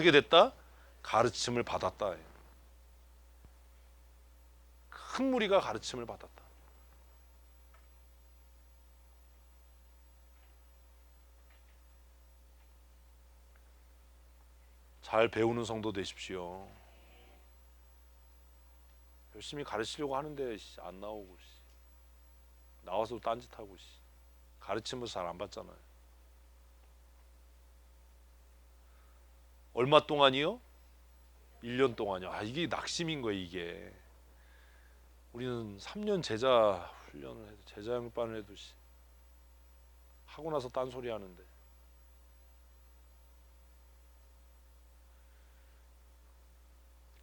어떻게 됐다? 가르침을 받았다. 큰 무리가 가르침을 받았다. 잘 배우는 성도 되십시오. 열심히 가르치려고 하는데 안 나오고 나와서 딴짓하고 가르침을 잘 안 받잖아요. 얼마 동안이요? 1년 동안이요. 이게 낙심인 거예요. 이게 우리는 3년 제자 훈련을 해도 제자 양육반을 해도 하고 나서 딴소리 하는데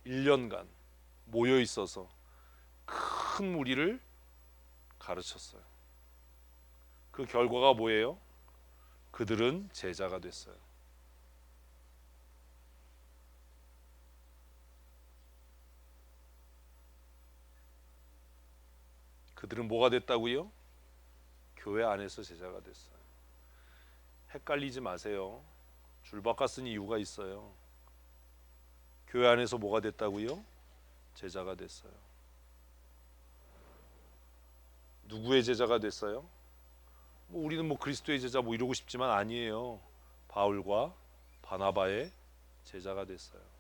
1년간 모여 있어서 큰 무리를 가르쳤어요. 그 결과가 뭐예요? 그들은 제자가 됐어요. 그들은 뭐가 됐다고요? 교회 안에서 제자가 됐어요. 헷갈리지 마세요. 줄 바꿨으니 이유가 있어요. 교회 안에서 뭐가 됐다고요? 제자가 됐어요. 누구의 제자가 됐어요? 우리는 그리스도의 제자 이러고 싶지만 아니에요. 바울과 바나바의 제자가 됐어요.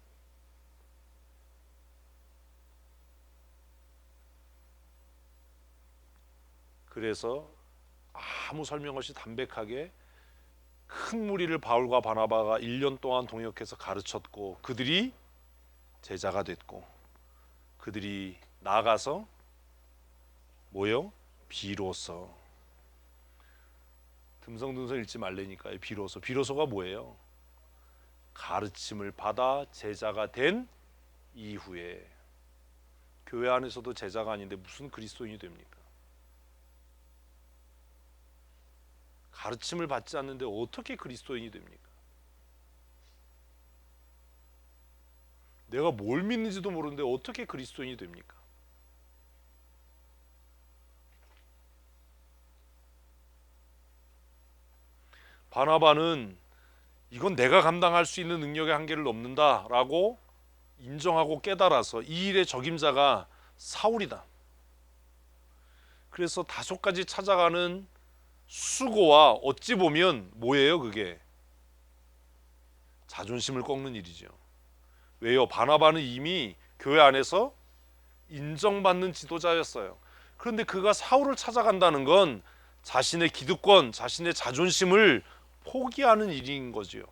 그래서 아무 설명 없이 담백하게 큰 무리를 바울과 바나바가 1년 동안 동역해서 가르쳤고 그들이 제자가 됐고 그들이 나아가서 뭐요? 비로소 듬성듬성 읽지 말라니까요. 비로소가 뭐예요? 가르침을 받아 제자가 된 이후에 교회 안에서도 제자가 아닌데 무슨 그리스도인이 됩니까? 가르침을 받지 않는데 어떻게 그리스도인이 됩니까? 내가 뭘 믿는지도 모르는데 어떻게 그리스도인이 됩니까? 바나바는 이건 내가 감당할 수 있는 능력의 한계를 넘는다라고 인정하고 깨달아서 이 일의 적임자가 사울이다. 그래서 다소까지 찾아가는 수고와 어찌 보면 뭐예요 그게? 자존심을 꺾는 일이죠. 왜요? 바나바는 이미 교회 안에서 인정받는 지도자였어요. 그런데 그가 사울을 찾아간다는 건 자신의 기득권, 자신의 자존심을 포기하는 일인 거지요.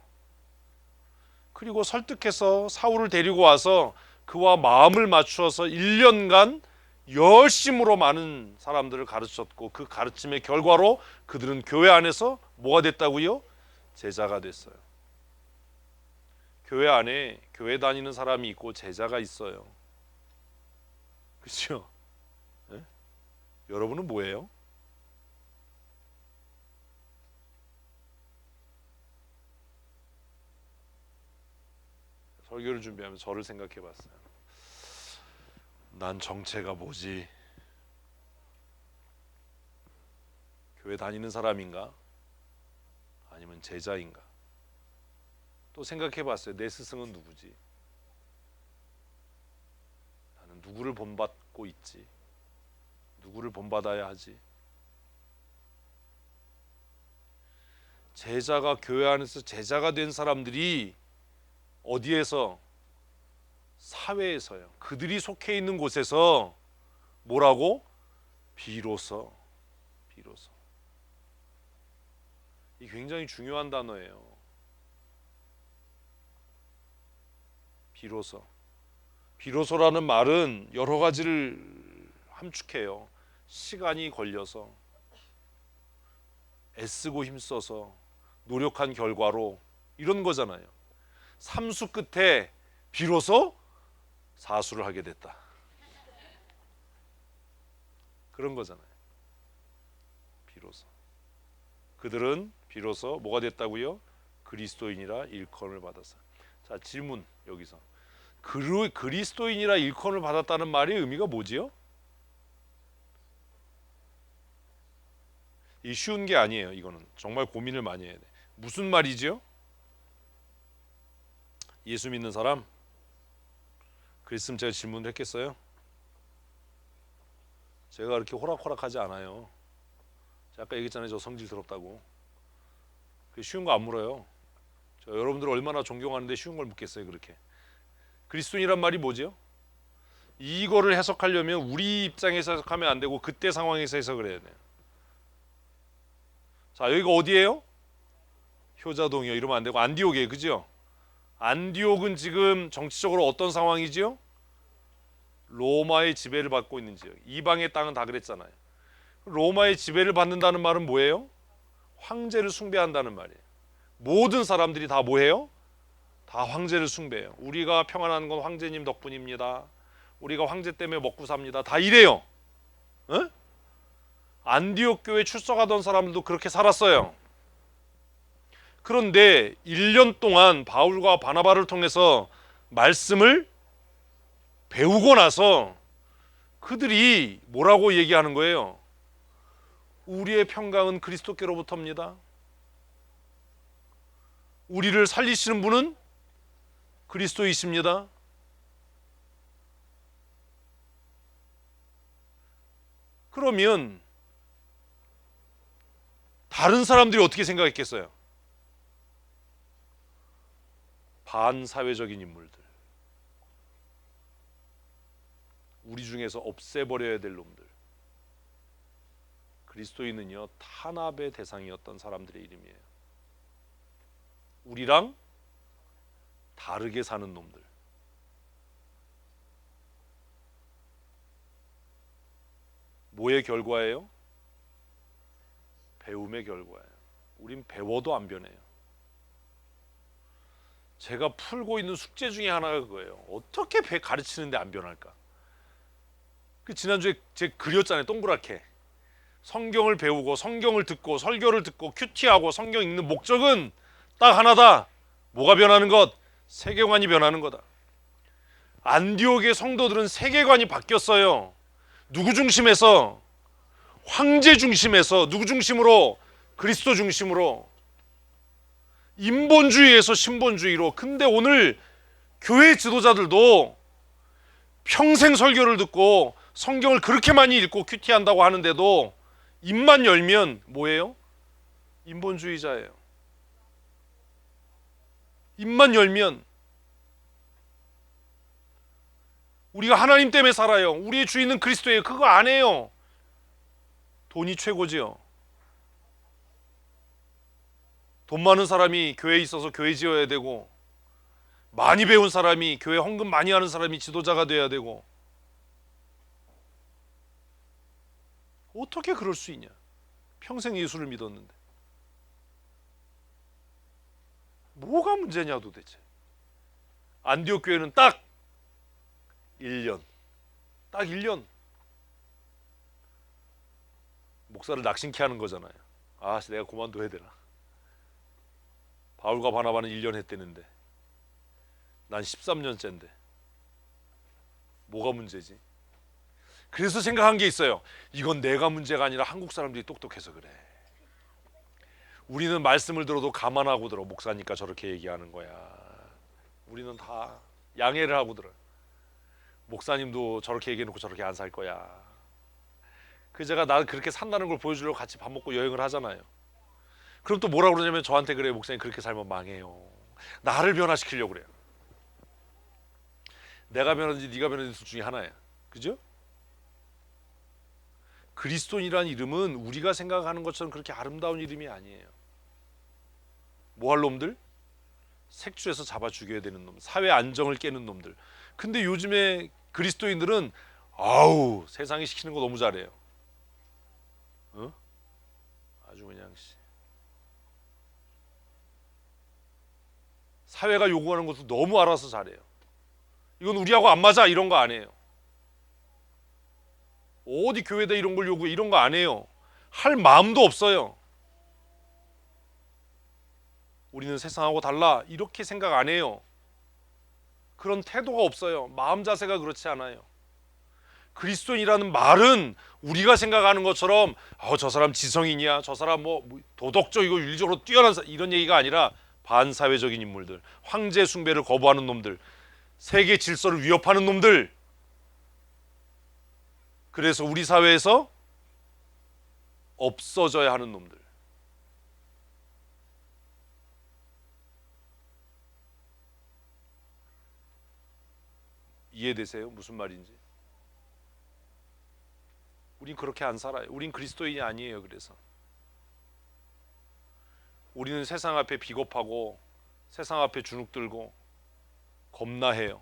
그리고 설득해서 사울을 데리고 와서 그와 마음을 맞추어서 1년간 열심으로 많은 사람들을 가르쳤고 그 가르침의 결과로 그들은 교회 안에서 뭐가 됐다고요? 제자가 됐어요. 교회 안에 교회 다니는 사람이 있고 제자가 있어요. 그렇죠? 네? 여러분은 뭐예요? 설교를 준비하면서 저를 생각해 봤어요. 난 정체가 뭐지? 교회 다니는 사람인가? 아니면 제자인가? 또 생각해 봤어요. 내 스승은 누구지? 나는 누구를 본받고 있지? 누구를 본받아야 하지? 제자가 교회 안에서 제자가 된 사람들이 어디에서? 사회에서요. 그들이 속해 있는 곳에서 뭐라고? 비로소. 이 굉장히 중요한 단어예요. 비로소라는 말은 여러 가지를 함축해요. 시간이 걸려서 애쓰고 힘써서 노력한 결과로 이런 거잖아요. 삼수 끝에 비로소 사수를 하게 됐다. 그런 거잖아요. 비로소. 그들은 비로소 뭐가 됐다고요? 그리스도인이라 일컬음을 받았어요. 자, 질문 여기서. 그리스도인이라 일컬음을 받았다는 말의 의미가 뭐지요? 이 쉬운 게 아니에요. 이거는 정말 고민을 많이 해야 돼. 무슨 말이죠? 예수 믿는 사람? 그랬으면 제가 질문을 했겠어요? 제가 그렇게 호락호락하지 않아요. 제가 아까 얘기했잖아요. 저 성질 더럽다고. 쉬운 거 안 물어요. 저 여러분들 얼마나 존경하는데 쉬운 걸 묻겠어요. 그렇게. 그리스도인이란 말이 뭐죠? 이거를 해석하려면 우리 입장에서 해석하면 안 되고 그때 상황에서 해석을 해야 돼요. 자, 여기가 어디예요? 효자동이요. 이러면 안 되고 안디옥이에요. 그죠? 안디옥은 지금 정치적으로 어떤 상황이지요? 로마의 지배를 받고 있는 지역. 이방의 땅은 다 그랬잖아요. 로마의 지배를 받는다는 말은 뭐예요? 황제를 숭배한다는 말이에요. 모든 사람들이 다 뭐해요? 다 황제를 숭배해요. 우리가 평안한 건 황제님 덕분입니다. 우리가 황제 때문에 먹고 삽니다. 다 이래요. 에? 안디옥 교회 출석하던 사람들도 그렇게 살았어요. 그런데 1년 동안 바울과 바나바를 통해서 말씀을 배우고 나서 그들이 뭐라고 얘기하는 거예요? 우리의 평강은 그리스도께로부터입니다. 우리를 살리시는 분은 그리스도이십니다. 그러면 다른 사람들이 어떻게 생각했겠어요? 반사회적인 인물들, 우리 중에서 없애버려야 될 놈들. 그리스도인은요, 탄압의 대상이었던 사람들의 이름이에요. 우리랑 다르게 사는 놈들. 뭐의 결과예요? 배움의 결과예요. 우린 배워도 안 변해요. 제가 풀고 있는 숙제 중에 하나가 그거예요. 어떻게 가르치는데 안 변할까? 지난주에 제가 그렸잖아요. 동그랗게. 성경을 배우고 성경을 듣고 설교를 듣고 큐티하고 성경 읽는 목적은 딱 하나다. 뭐가 변하는 것? 세계관이 변하는 거다. 안디옥의 성도들은 세계관이 바뀌었어요. 누구 중심에서? 황제 중심에서. 누구 중심으로? 그리스도 중심으로. 인본주의에서 신본주의로. 근데 오늘 교회 지도자들도 평생 설교를 듣고 성경을 그렇게 많이 읽고 큐티한다고 하는데도 입만 열면 뭐예요? 인본주의자예요. 입만 열면 우리가 하나님 때문에 살아요. 우리의 주인은 그리스도예요. 그거 안 해요. 돈이 최고지요. 돈 많은 사람이 교회에 있어서 교회 지어야 되고, 많이 배운 사람이, 교회 헌금 많이 하는 사람이 지도자가 돼야 되고. 어떻게 그럴 수 있냐? 평생 예수를 믿었는데. 뭐가 문제냐 도대체. 안디옥 교회는 딱 1년. 딱 1년. 목사를 낙심케 하는 거잖아요. 아, 내가 그만둬야 되나. 바울과 바나바는 1년 했대는데 난 13년째인데 뭐가 문제지? 그래서 생각한 게 있어요. 이건 내가 문제가 아니라 한국 사람들이 똑똑해서 그래. 우리는 말씀을 들어도 감안하고 들어. 목사니까 저렇게 얘기하는 거야. 우리는 다 양해를 하고 들어요. 목사님도 저렇게 얘기해놓고 저렇게 안 살 거야. 제가 나 그렇게 산다는 걸 보여주려고 같이 밥 먹고 여행을 하잖아요. 그럼 또 뭐라 그러냐면 저한테 그래요. 목사님 그렇게 살면 망해요. 나를 변화시키려고 그래요. 내가 변하든지 네가 변하든지 둘 중에 하나야. 그죠? 그리스도인이라는 이름은 우리가 생각하는 것처럼 그렇게 아름다운 이름이 아니에요. 뭐 할 놈들? 색출해서 잡아 죽여야 되는 놈, 사회 안정을 깨는 놈들. 근데 요즘에 그리스도인들은 아우 세상이 시키는 거 너무 잘해요. 어? 아주 그냥 사회가 요구하는 것도 너무 알아서 잘해요. 이건 우리하고 안 맞아 이런 거 안 해요. 어디 교회다 이런 걸 요구해 이런 거 안 해요. 할 마음도 없어요. 우리는 세상하고 달라 이렇게 생각 안 해요. 그런 태도가 없어요. 마음 자세가 그렇지 않아요. 그리스도인이라는 말은 우리가 생각하는 것처럼 저 사람 지성인이야, 저 사람 뭐 도덕적이고 윤리적으로 뛰어난 이런 얘기가 아니라 반사회적인 인물들, 황제 숭배를 거부하는 놈들, 세계 질서를 위협하는 놈들. 그래서 우리 사회에서 없어져야 하는 놈들. 이해되세요? 무슨 말인지? 우린 그렇게 안 살아요. 우린 그리스도인이 아니에요. 그래서 우리는 세상 앞에 비겁하고 세상 앞에 주눅들고 겁나해요.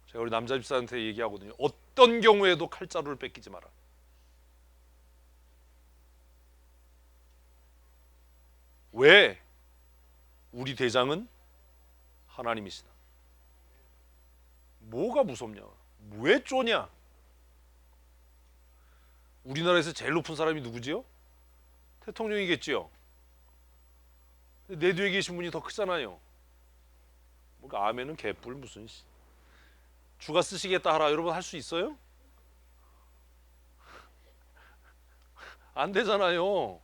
제가 우리 남자 집사한테 얘기하거든요. 어떤 경우에도 칼자루를 뺏기지 마라. 왜? 우리 대장은 하나님이시다. 뭐가 무섭냐? 왜 쪼냐? 우리나라에서 제일 높은 사람이 누구지요? 대통령이겠지요. 내 뒤에 계신 분이 더 크잖아요. 뭔가 아멘은 개뿔 무슨 주가 쓰시겠다 하라. 여러분 할 수 있어요? 안 되잖아요.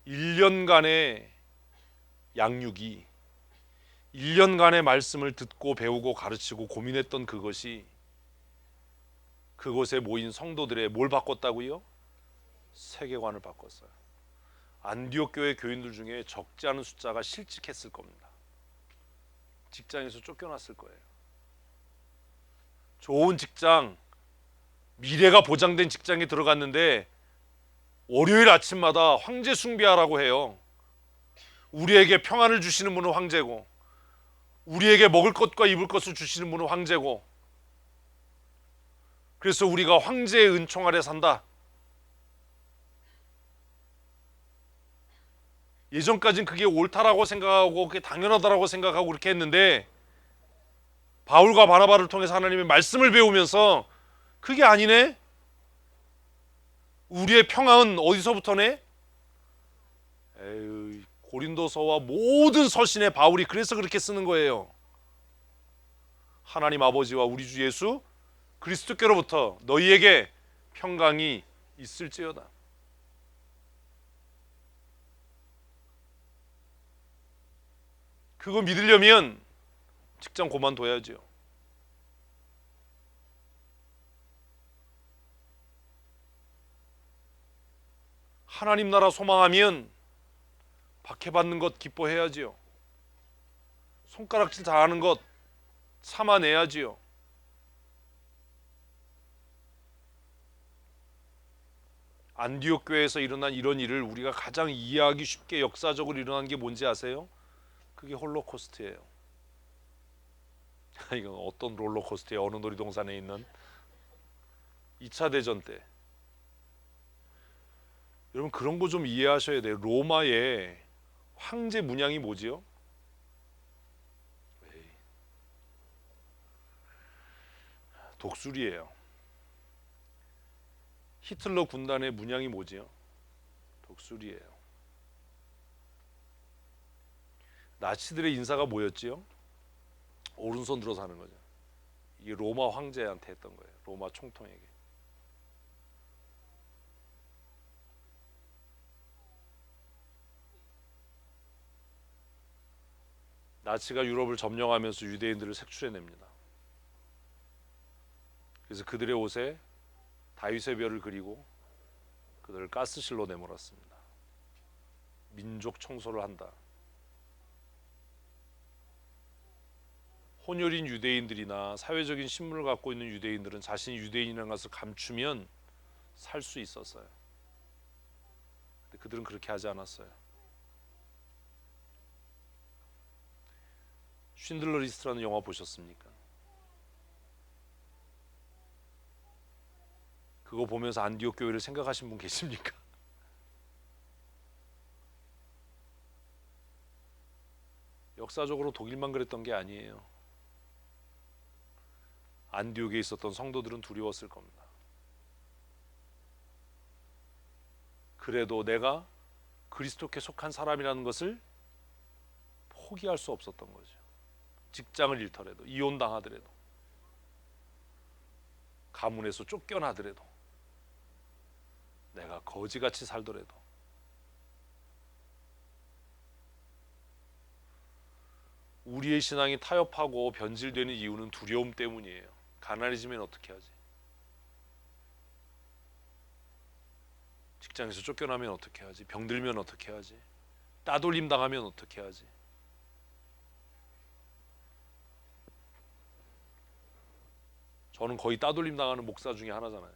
(1년간의) 양육이 1년간의 말씀을 듣고 배우고 가르치고 고민했던 그것이 그곳에 모인 성도들의 뭘 바꿨다고요? 세계관을 바꿨어요. 안디옥 교회 교인들 중에 적지 않은 숫자가 실직했을 겁니다. 직장에서 쫓겨났을 거예요. 좋은 직장, 미래가 보장된 직장에 들어갔는데 월요일 아침마다 황제 숭배하라고 해요. 우리에게 평안을 주시는 분은 황제고, 우리에게 먹을 것과 입을 것을 주시는 분은 황제고, 그래서 우리가 황제의 은총 아래 산다. 예전까지는 그게 옳다라고 생각하고 그게 당연하다라고 생각하고 그렇게 했는데 바울과 바나바를 통해서 하나님의 말씀을 배우면서 그게 아니네? 우리의 평안은 어디서부터네? 에이, 고린도서와 모든 서신에 바울이 그래서 그렇게 쓰는 거예요. 하나님 아버지와 우리 주 예수 그리스도께로부터 너희에게 평강이 있을지어다. 그거 믿으려면 직장 그만둬야죠. 하나님 나라 소망하면 박해받는 것 기뻐해야지요. 손가락질 당하는 것 참아내야지요. 안디옥 교회에서 일어난 이런 일을 우리가 가장 이해하기 쉽게 역사적으로 일어난 게 뭔지 아세요? 그게 홀로코스트예요. 이건 어떤 롤러코스터예요? 어느 놀이동산에 있는 2차 대전 때. 여러분 그런 거 좀 이해하셔야 돼요. 로마의 황제 문양이 뭐지요? 독수리예요. 히틀러 군단의 문양이 뭐지요? 독수리예요. 나치들의 인사가 뭐였지요? 오른손 들어서 하는 거죠. 이게 로마 황제한테 했던 거예요. 로마 총통에게. 나치가 유럽을 점령하면서 유대인들을 색출해냅니다. 그래서 그들의 옷에 다윗의 별을 그리고 그들을 가스실로 내몰았습니다. 민족 청소를 한다. 혼혈인 유대인들이나 사회적인 신분을 갖고 있는 유대인들은 자신이 유대인이라는 것을 감추면 살 수 있었어요. 근데 그들은 그렇게 하지 않았어요. 쉰들러 리스트라는 영화 보셨습니까? 그거 보면서 안디옥 교회를 생각하신 분 계십니까? 역사적으로 독일만 그랬던 게 아니에요. 안디옥에 있었던 성도들은 두려웠을 겁니다. 그래도 내가 그리스도께 속한 사람이라는 것을 포기할 수 없었던 거죠. 직장을 잃더라도, 이혼당하더라도, 가문에서 쫓겨나더라도, 내가 거지같이 살더라도 우리의 신앙이 타협하고 변질되는 이유는 두려움 때문이에요. 가난해지면 어떻게 하지? 직장에서 쫓겨나면 어떻게 하지? 병들면 어떻게 하지? 따돌림 당하면 어떻게 하지? 저는 거의 따돌림 당하는 목사 중에 하나잖아요.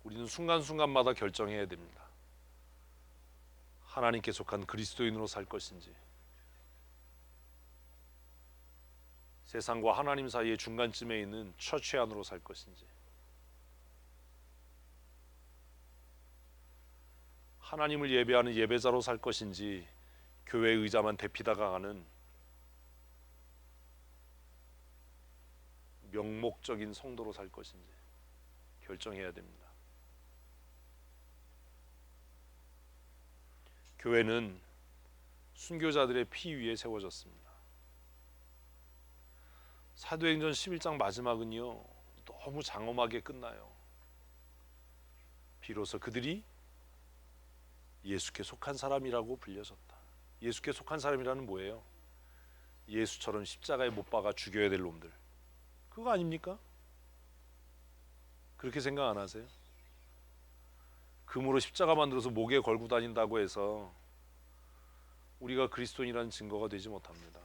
우리는 순간순간마다 결정해야 됩니다. 하나님께 속한 그리스도인으로 살 것인지, 세상과 하나님 사이의 중간쯤에 있는 처치 안으로 살 것인지, 하나님을 예배하는 예배자로 살 것인지, 교회 의자만 대피다가 가는 명목적인 성도로 살 것인지 결정해야 됩니다. 교회는 순교자들의 피 위에 세워졌습니다. 사도행전 11장 마지막은요, 너무 장엄하게 끝나요. 비로소 그들이 예수께 속한 사람이라고 불려졌다. 예수께 속한 사람이라는 뭐예요? 예수처럼 십자가에 못 박아 죽여야 될 놈들, 그거 아닙니까? 그렇게 생각 안 하세요? 금으로 십자가 만들어서 목에 걸고 다닌다고 해서 우리가 그리스도인이라는 증거가 되지 못합니다.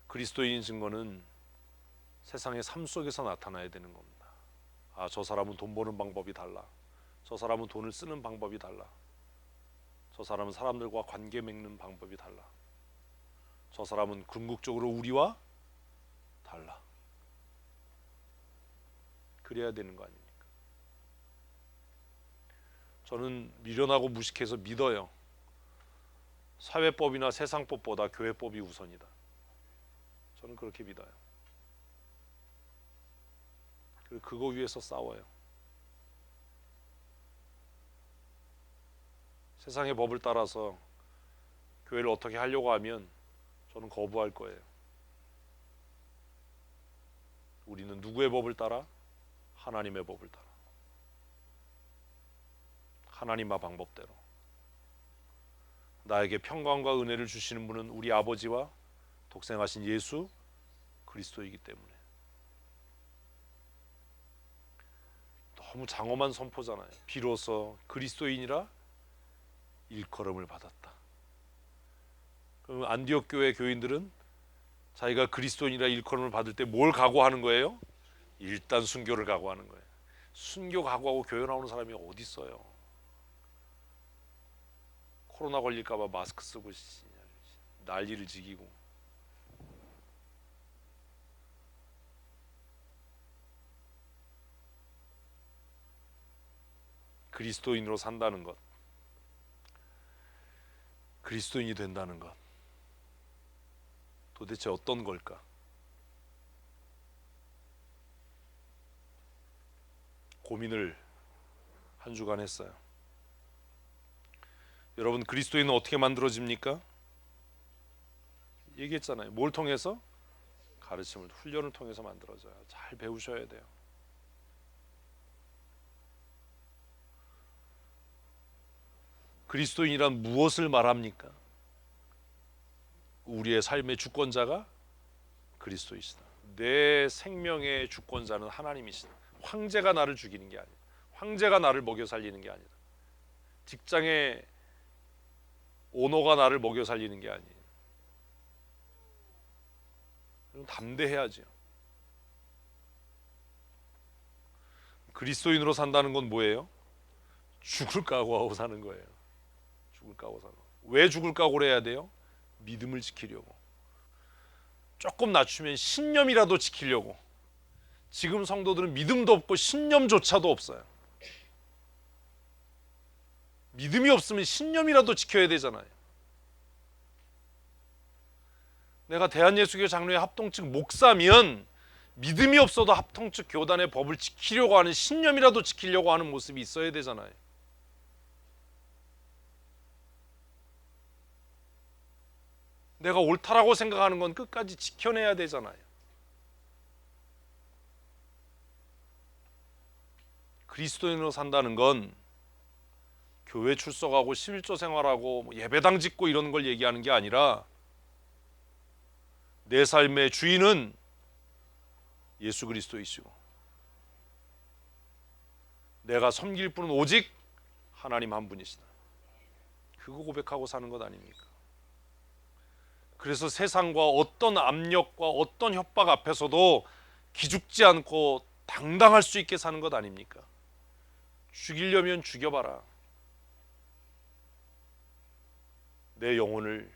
그리스도인 증거는 세상의 삶 속에서 나타나야 되는 겁니다. 아, 저 사람은 돈 버는 방법이 달라. 저 사람은 돈을 쓰는 방법이 달라. 저 사람은 사람들과 관계 맺는 방법이 달라. 저 사람은 궁극적으로 우리와 달라. 그래야 되는 거 아닙니까? 저는 미련하고 무식해서 믿어요. 사회법이나 세상법보다 교회법이 우선이다. 저는 그렇게 믿어요. 그리고 그거 위해서 싸워요. 세상의 법을 따라서 교회를 어떻게 하려고 하면 저는 거부할 거예요. 우리는 누구의 법을 따라? 하나님의 법을 따라. 하나님과 방법대로. 나에게 평강과 은혜를 주시는 분은 우리 아버지와 독생하신 예수 그리스도이기 때문에. 너무 장엄한 선포잖아요. 비로소 그리스도인이라 일컬음을 받았다. 그럼 안디옥 교회 교인들은 자기가 그리스도인이라 일컬음을 받을 때 뭘 각오하는 거예요? 일단 순교를 각오하는 거예요. 순교 각오하고 교회 나오는 사람이 어디 있어요? 코로나 걸릴까 봐 마스크 쓰고 난리를 지기고. 그리스도인으로 산다는 것, 그리스도인이 된다는 것, 도대체 어떤 걸까? 고민을 한 주간 했어요. 여러분, 그리스도인은 어떻게 만들어집니까? 얘기했잖아요. 뭘 통해서? 가르침을, 훈련을 통해서 만들어져요. 잘 배우셔야 돼요. 그리스도인이란 무엇을 말합니까? 우리의 삶의 주권자가 그리스도이시다. 내 생명의 주권자는 하나님이시다. 황제가 나를 죽이는 게 아니라, 황제가 나를 먹여 살리는 게 아니라, 직장의 오너가 나를 먹여 살리는 게 아니에요. 담대해야죠. 그리스도인으로 산다는 건 뭐예요? 죽을 각오하고 사는 거예요. 죽을 각오 사는 거. 왜 죽을 각오를 해야 돼요? 믿음을 지키려고. 조금 낮추면 신념이라도 지키려고. 지금 성도들은 믿음도 없고 신념조차도 없어요. 믿음이 없으면 신념이라도 지켜야 되잖아요. 내가 대한예수교 장로회 합동측 목사면 믿음이 없어도 합동측 교단의 법을 지키려고 하는, 신념이라도 지키려고 하는 모습이 있어야 되잖아요. 내가 옳다라고 생각하는 건 끝까지 지켜내야 되잖아요. 그리스도인으로 산다는 건 교회 출석하고 11조 생활하고 예배당 짓고 이런 걸 얘기하는 게 아니라 내 삶의 주인은 예수 그리스도이시고 내가 섬길 분은 오직 하나님 한 분이시다. 그거 고백하고 사는 것 아닙니까? 그래서 세상과 어떤 압력과 어떤 협박 앞에서도 기죽지 않고 당당할 수 있게 사는 것 아닙니까? 죽이려면 죽여봐라. 내 영혼을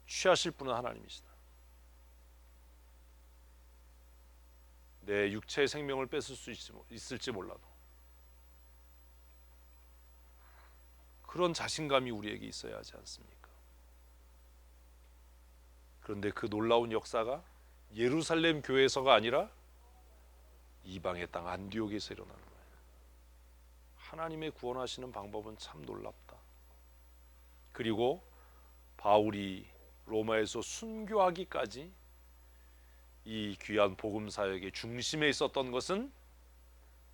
취하실 분은 하나님이시다. 내 육체의 생명을 뺏을 수 있을지 몰라도 그런 자신감이 우리에게 있어야 하지 않습니까? 그런데 그 놀라운 역사가 예루살렘 교회에서가 아니라 이방의 땅 안디옥에서 일어나는 거예요. 하나님의 구원하시는 방법은 참 놀랍다. 그리고 바울이 로마에서 순교하기까지 이 귀한 복음 사역의 중심에 있었던 것은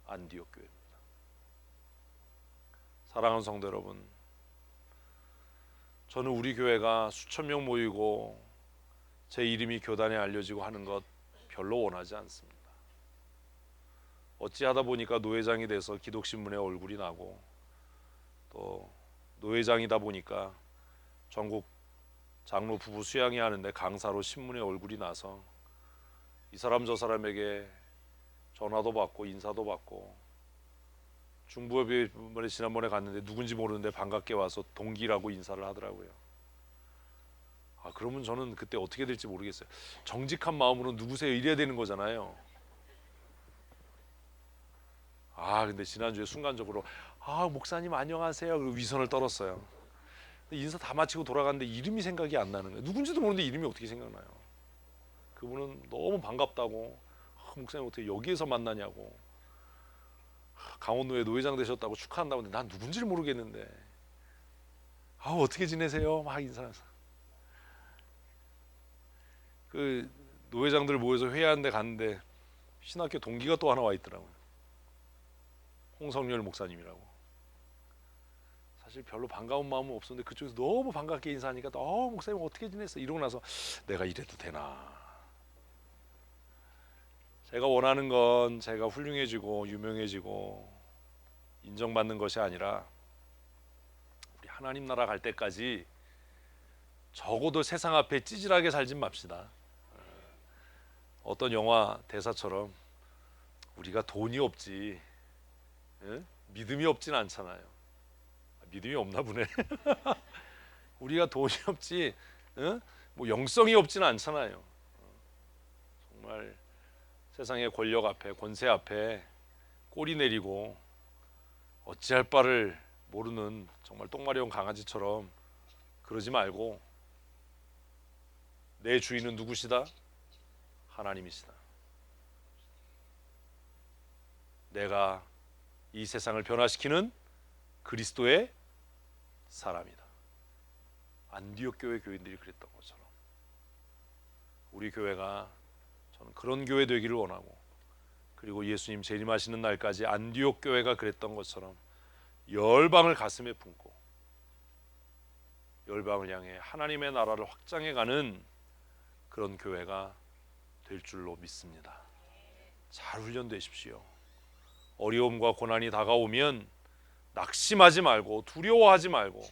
안디옥 교회입니다. 사랑하는 성도 여러분, 저는 우리 교회가 수천 명 모이고 제 이름이 교단에 알려지고 하는 것 별로 원하지 않습니다. 어찌하다 보니까 노회장이 돼서 기독신문에 얼굴이 나고 또 노회장이다 보니까 전국 장로 부부 수양회 하는데 강사로 신문에 얼굴이 나서 이 사람 저 사람에게 전화도 받고 인사도 받고 중부협에 지난번에 갔는데 누군지 모르는데 반갑게 와서 동기라고 인사를 하더라고요. 그러면 저는 그때 어떻게 될지 모르겠어요. 정직한 마음으로 누구세요 이래야 되는 거잖아요. 근데 지난주에 순간적으로 목사님 안녕하세요 그리고 위선을 떨었어요. 인사 다 마치고 돌아갔는데 이름이 생각이 안 나는 거예요. 누군지도 모르는데 이름이 어떻게 생각나요? 그분은 너무 반갑다고 목사님 어떻게 여기에서 만나냐고 강원도에 노회장 되셨다고 축하한다고 했는데 난 누군지를 모르겠는데 어떻게 지내세요? 막 인사해서 그 노회장들 모여서 회의하는 데 갔는데 신학교 동기가 또 하나 와 있더라고요. 홍성열 목사님이라고. 사실 별로 반가운 마음은 없었는데 그쪽에서 너무 반갑게 인사하니까 목사님 어떻게 지냈어? 이러고 나서 내가 이래도 되나. 제가 원하는 건 제가 훌륭해지고 유명해지고 인정받는 것이 아니라 우리 하나님 나라 갈 때까지 적어도 세상 앞에 찌질하게 살진 맙시다. 어떤 영화 대사처럼 우리가 돈이 없지 믿음이 없진 않잖아요. 믿음이 없나 보네. 우리가 돈이 없지 뭐 영성이 없진 않잖아요. 정말 세상의 권력 앞에 권세 앞에 꼬리 내리고 어찌할 바를 모르는 정말 똥마려운 강아지처럼 그러지 말고 내 주인은 누구시다? 하나님이시다. 내가 이 세상을 변화시키는 그리스도의 사람이다. 안디옥 교회 교인들이 그랬던 것처럼 우리 교회가 저는 그런 교회 되기를 원하고 그리고 예수님 재림하시는 날까지 안디옥 교회가 그랬던 것처럼 열방을 가슴에 품고 열방을 향해 하나님의 나라를 확장해가는 그런 교회가 될 줄로 믿습니다. 잘 훈련되십시오. 어려움과 고난이 다가오면 낙심하지 말고 두려워하지 말고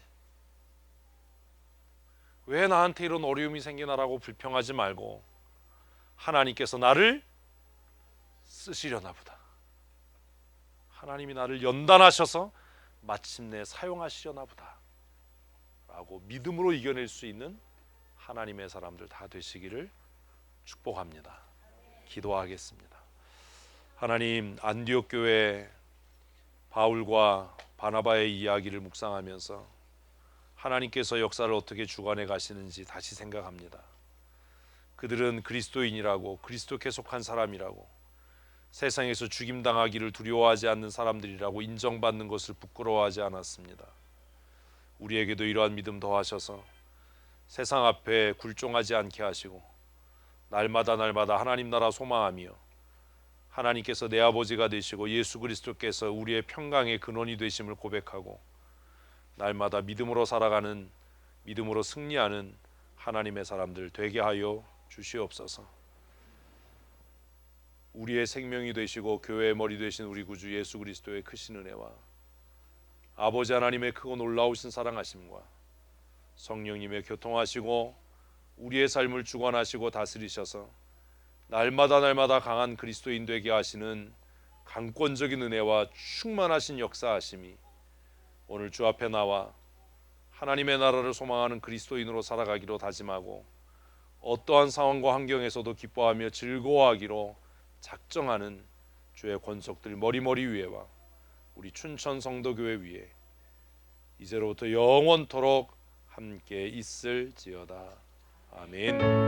왜 나한테 이런 어려움이 생기나라고 불평하지 말고 하나님께서 나를 쓰시려나 보다. 하나님이 나를 연단하셔서 마침내 사용하시려나 보다 라고 믿음으로 이겨낼 수 있는 하나님의 사람들 다 되시기를 축복합니다. 기도하겠습니다. 하나님, 안디옥 교회 바울과 바나바의 이야기를 묵상하면서 하나님께서 역사를 어떻게 주관해 가시는지 다시 생각합니다. 그들은 그리스도인이라고 그리스도께 속한 사람이라고 세상에서 죽임당하기를 두려워하지 않는 사람들이라고 인정받는 것을 부끄러워하지 않았습니다. 우리에게도 이러한 믿음 더하셔서 세상 앞에 굴종하지 않게 하시고 날마다 날마다 하나님 나라 소망하며 하나님께서 내 아버지가 되시고 예수 그리스도께서 우리의 평강의 근원이 되심을 고백하고 날마다 믿음으로 살아가는, 믿음으로 승리하는 하나님의 사람들 되게 하여 주시옵소서. 우리의 생명이 되시고 교회의 머리 되신 우리 구주 예수 그리스도의 크신 은혜와 아버지 하나님의 크고 놀라우신 사랑하심과 성령님의 교통하시고 우리의 삶을 주관하시고 다스리셔서 날마다 날마다 강한 그리스도인 되게 하시는 강권적인 은혜와 충만하신 역사하심이 오늘 주 앞에 나와 하나님의 나라를 소망하는 그리스도인으로 살아가기로 다짐하고 어떠한 상황과 환경에서도 기뻐하며 즐거워하기로 작정하는 주의 권속들 머리머리 위에와 우리 춘천 성도교회 위에 이제로부터 영원토록 함께 있을지어다. 아멘.